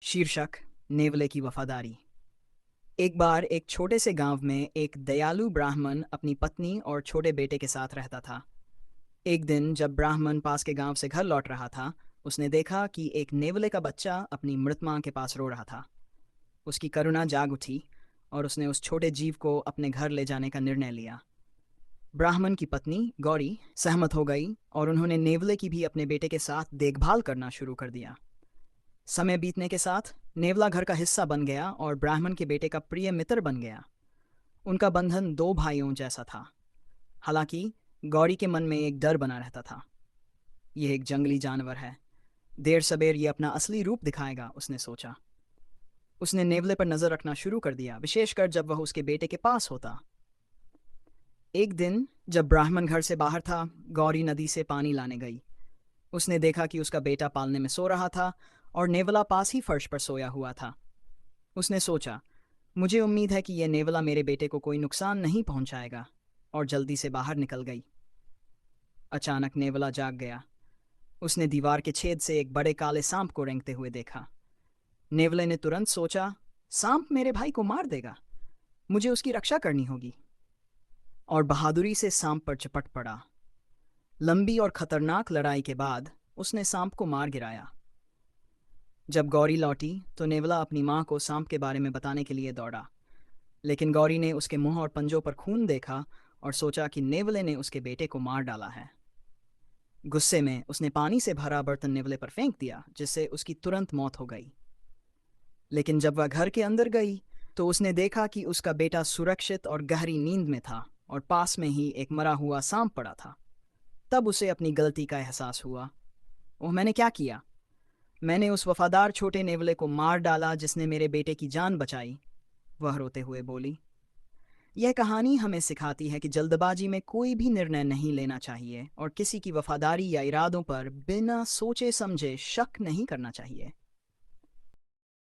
शीर्षक नेवले की वफादारी। एक बार एक छोटे से गांव में एक दयालु ब्राह्मण अपनी पत्नी और छोटे बेटे के साथ रहता था। एक दिन जब ब्राह्मण पास के गांव से घर लौट रहा था, उसने देखा कि एक नेवले का बच्चा अपनी मृत मां के पास रो रहा था। उसकी करुणा जाग उठी और उसने उस छोटे जीव को अपने घर ले जाने का निर्णय लिया। ब्राह्मण की पत्नी गौरी सहमत हो गई और उन्होंने नेवले की भी अपने बेटे के साथ देखभाल करना शुरू कर दिया। समय बीतने के साथ नेवला घर का हिस्सा बन गया और ब्राह्मण के बेटे का प्रिय मित्र बन गया। उनका बंधन दो भाइयों जैसा था। हालांकि गौरी के मन में एक डर बना रहता था। यह एक जंगली जानवर है, देर सबेर ये अपना असली रूप दिखाएगा, उसने सोचा। उसने नेवले पर नजर रखना शुरू कर दिया, विशेषकर जब वह उसके बेटे के पास होता। एक दिन जब ब्राह्मण घर से बाहर था, गौरी नदी से पानी लाने गई। उसने देखा कि उसका बेटा पालने में सो रहा था और नेवला पास ही फर्श पर सोया हुआ था। उसने सोचा, मुझे उम्मीद है कि यह नेवला मेरे बेटे को कोई नुकसान नहीं पहुंचाएगा, और जल्दी से बाहर निकल गई। अचानक नेवला जाग गया। उसने दीवार के छेद से एक बड़े काले सांप को रेंगते हुए देखा। नेवले ने तुरंत सोचा, सांप मेरे भाई को मार देगा, मुझे उसकी रक्षा करनी होगी। और बहादुरी से सांप पर चपट पड़ा। लंबी और खतरनाक लड़ाई के बाद उसने सांप को मार गिराया। जब गौरी लौटी तो नेवला अपनी माँ को सांप के बारे में बताने के लिए दौड़ा, लेकिन गौरी ने उसके मुंह और पंजों पर खून देखा और सोचा कि नेवले ने उसके बेटे को मार डाला है। गुस्से में उसने पानी से भरा बर्तन नेवले पर फेंक दिया, जिससे उसकी तुरंत मौत हो गई। लेकिन जब वह घर के अंदर गई तो उसने देखा कि उसका बेटा सुरक्षित और गहरी नींद में था और पास में ही एक मरा हुआ सांप पड़ा था। तब उसे अपनी गलती का एहसास हुआ। ओह, मैंने क्या किया? मैंने उस वफादार छोटे नेवले को मार डाला जिसने मेरे बेटे की जान बचाई, वह रोते हुए बोली। यह कहानी हमें सिखाती है कि जल्दबाजी में कोई भी निर्णय नहीं लेना चाहिए और किसी की वफादारी या इरादों पर बिना सोचे समझे शक नहीं करना चाहिए।